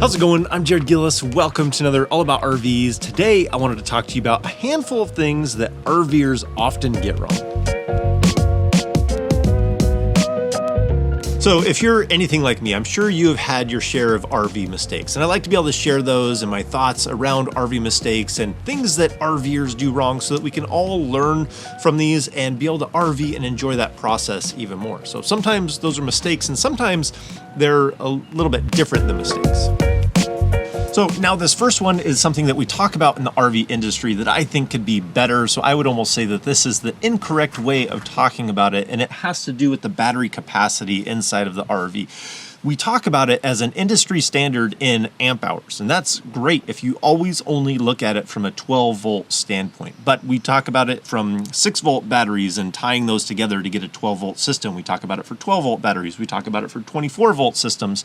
How's it going? I'm Jared Gillis. Welcome to another All About RVs. Today, I wanted to talk to you about a handful of things that RVers often get wrong. So if you're anything like me, I'm sure you have had your share of RV mistakes, and I like to be able to share those and my thoughts around RV mistakes and things that RVers do wrong so that we can all learn from these and be able to RV and enjoy that process even more. So sometimes those are mistakes and sometimes they're a little bit different than mistakes. So now this first one is something that we talk about in the RV industry that I think could be better. So I would almost say that this is the incorrect way of talking about it, and it has to do with the battery capacity inside of the RV. We talk about it as an industry standard in amp hours, and that's great if you always only look at it from a 12-volt standpoint. But we talk about it from 6-volt batteries and tying those together to get a 12-volt system. We talk about it for 12-volt batteries. We talk about it for 24-volt systems.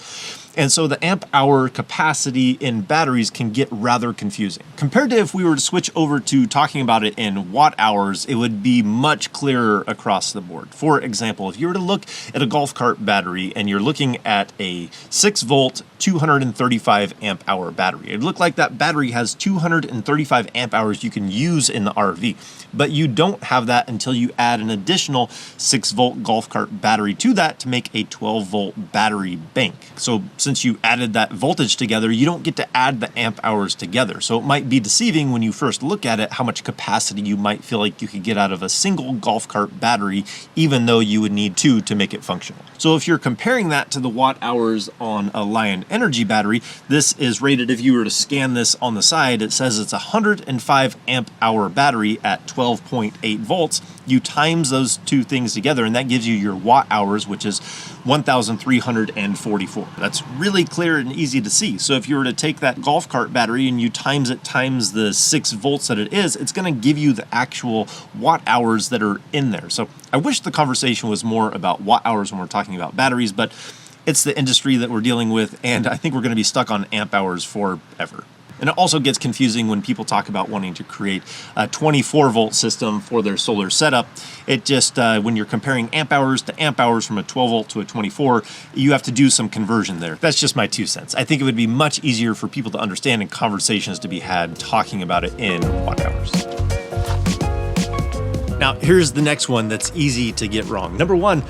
And so the amp hour capacity in batteries can get rather confusing. Compared to if we were to switch over to talking about it in watt hours, it would be much clearer across the board. For example, if you were to look at a golf cart battery and you're looking at a 6-volt, 235 amp hour battery. It looked like that battery has 235 amp hours you can use in the RV, but you don't have that until you add an additional 6-volt golf cart battery to that to make a 12-volt battery bank. So since you added that voltage together, you don't get to add the amp hours together. So it might be deceiving when you first look at it how much capacity you might feel like you could get out of a single golf cart battery, even though you would need two to make it functional. So if you're comparing that to the watt hours on a Lion Energy battery, this is rated, if you were to scan this on the side, it says it's a 105 amp hour battery at 12.8 volts. You times those two things together and that gives you your watt hours, which is 1,344. That's really clear and easy to see. So if you were to take that golf cart battery and you times it times the 6 volts that it is, it's going to give you the actual watt hours that are in there. So I wish the conversation was more about watt hours when we're talking about batteries, but it's the industry that we're dealing with, and I think we're going to be stuck on amp hours forever. And it also gets confusing when people talk about wanting to create a 24-volt system for their solar setup. It just, when you're comparing amp hours to amp hours from a 12-volt to a 24, you have to do some conversion there. That's just my 2 cents. I think it would be much easier for people to understand and conversations to be had talking about it in watt hours. Now, here's the next one that's easy to get wrong. Number one,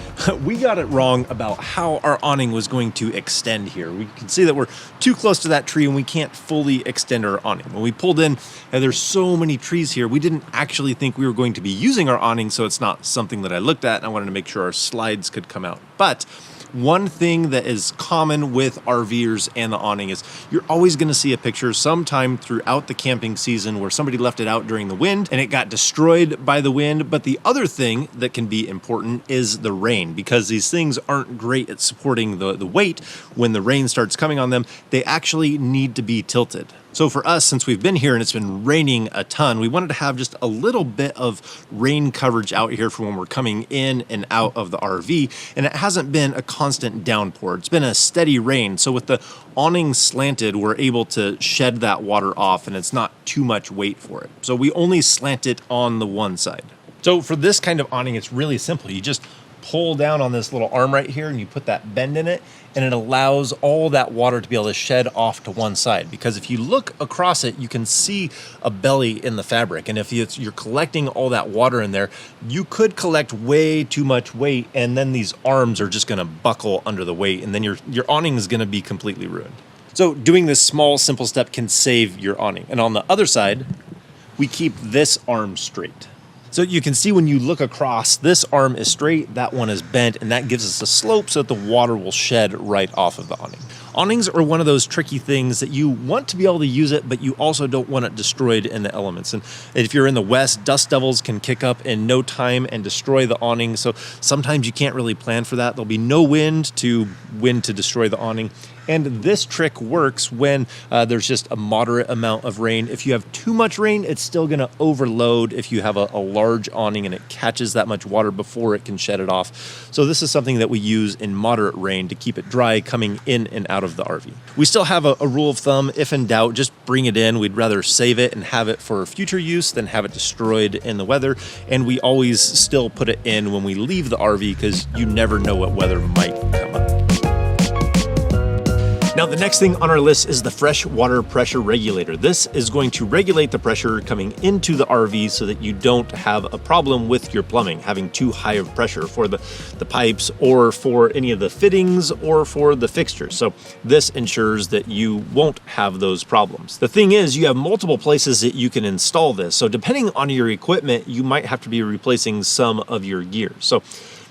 we got it wrong about how our awning was going to extend here. We can see that we're too close to that tree and we can't fully extend our awning. When we pulled in, and there's so many trees here, we didn't actually think we were going to be using our awning, so it's not something that I looked at, and I wanted to make sure our slides could come out. But one thing that is common with RVers and the awning is you're always going to see a picture sometime throughout the camping season where somebody left it out during the wind and it got destroyed by the wind. But the other thing that can be important is the rain, because these things aren't great at supporting the weight when the rain starts coming on them. They actually need to be tilted. So for us, since we've been here and it's been raining a ton, we wanted to have just a little bit of rain coverage out here for when we're coming in and out of the RV. And it hasn't been a constant downpour. It's been a steady rain. So with the awning slanted, we're able to shed that water off and it's not too much weight for it. So we only slant it on the one side. So for this kind of awning, it's really simple. You just pull down on this little arm right here and you put that bend in it, and it allows all that water to be able to shed off to one side. Because if you look across it, you can see a belly in the fabric. And if you're collecting all that water in there, you could collect way too much weight, and then these arms are just gonna buckle under the weight, and then your awning is gonna be completely ruined. So doing this small, simple step can save your awning. And on the other side, we keep this arm straight. So you can see when you look across, this arm is straight, that one is bent, and that gives us a slope so that the water will shed right off of the awning. Awnings are one of those tricky things that you want to be able to use it, but you also don't want it destroyed in the elements. And if you're in the West, dust devils can kick up in no time and destroy the awning. So sometimes you can't really plan for that. There'll be no wind to destroy the awning. And this trick works when there's just a moderate amount of rain. If you have too much rain, it's still gonna overload if you have a large awning and it catches that much water before it can shed it off. So this is something that we use in moderate rain to keep it dry coming in and out of the RV. We still have a rule of thumb: if in doubt, just bring it in. We'd rather save it and have it for future use than have it destroyed in the weather. And we always still put it in when we leave the RV because you never know what weather might come up. Now, the next thing on our list is the fresh water pressure regulator. This is going to regulate the pressure coming into the RV so that you don't have a problem with your plumbing, having too high of pressure for the pipes or for any of the fittings or for the fixtures. So this ensures that you won't have those problems. The thing is, you have multiple places that you can install this. So depending on your equipment, you might have to be replacing some of your gear. So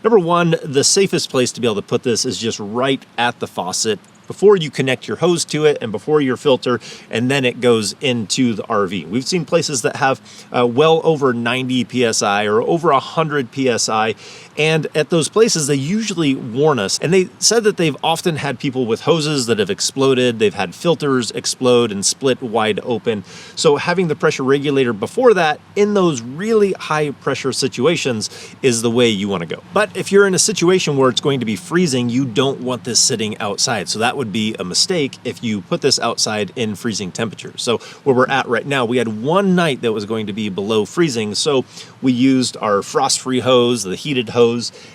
number one, the safest place to be able to put this is just right at the faucet before you connect your hose to it and before your filter, and then it goes into the RV. We've seen places that have well over 90 PSI or over 100 PSI, and at those places, they usually warn us. And they said that they've often had people with hoses that have exploded. They've had filters explode and split wide open. So having the pressure regulator before that in those really high pressure situations is the way you want to go. But if you're in a situation where it's going to be freezing, you don't want this sitting outside. So that would be a mistake if you put this outside in freezing temperatures. So where we're at right now, we had one night that was going to be below freezing. So we used our frost-free hose, the heated hose,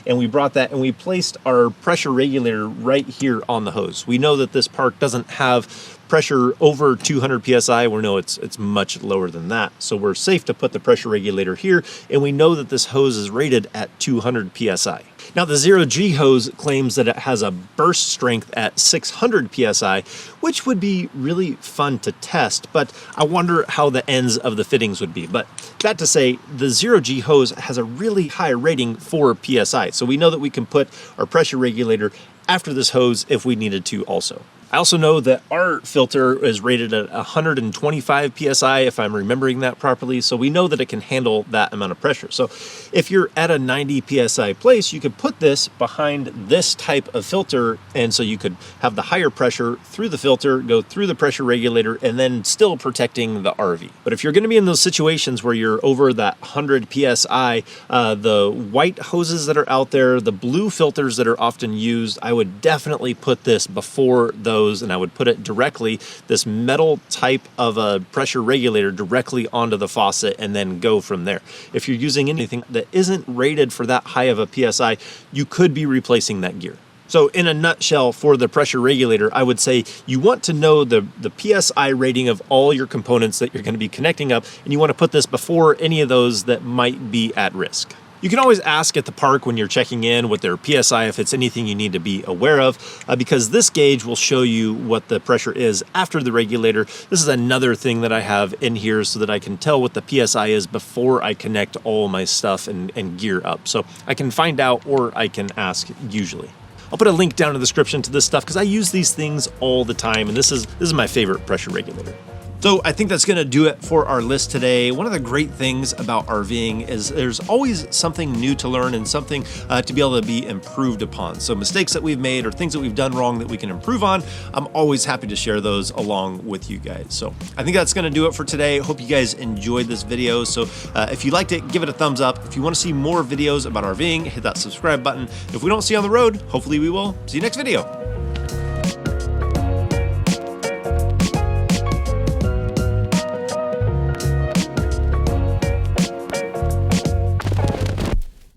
and we brought that and we placed our pressure regulator right here on the hose. We know that this park doesn't have pressure over 200 PSI. We know it's much lower than that. So we're safe to put the pressure regulator here, and we know that this hose is rated at 200 PSI. Now, the Zero G hose claims that it has a burst strength at 600 PSI, which would be really fun to test, but I wonder how the ends of the fittings would be. But that to say, the Zero G hose has a really high rating for PSI. So we know that we can put our pressure regulator after this hose if we needed to also. I also know that our filter is rated at 125 PSI, if I'm remembering that properly. So we know that it can handle that amount of pressure. So if you're at a 90 PSI place, you could put this behind this type of filter. And so you could have the higher pressure through the filter, go through the pressure regulator, and then still protecting the RV. But if you're going to be in those situations where you're over that 100 PSI, the white hoses that are out there, the blue filters that are often used, I would definitely put this before those, and I would put it directly, this metal type of a pressure regulator, directly onto the faucet and then go from there. If you're using anything that isn't rated for that high of a PSI, you could be replacing that gear. So in a nutshell, for the pressure regulator, I would say you want to know the PSI rating of all your components that you're going to be connecting up, and you want to put this before any of those that might be at risk. You can always ask at the park when you're checking in with their PSI if it's anything you need to be aware of, because this gauge will show you what the pressure is after the regulator. This is another thing that I have in here so that I can tell what the PSI is before I connect all my stuff and gear up. So I can find out, or I can ask usually. I'll put a link down in the description to this stuff because I use these things all the time, and this is my favorite pressure regulator. So I think that's going to do it for our list today. One of the great things about RVing is there's always something new to learn and something to be able to be improved upon. So mistakes that we've made or things that we've done wrong that we can improve on, I'm always happy to share those along with you guys. So I think that's going to do it for today. Hope you guys enjoyed this video. So if you liked it, give it a thumbs up. If you want to see more videos about RVing, hit that subscribe button. If we don't see you on the road, hopefully we will see you next video.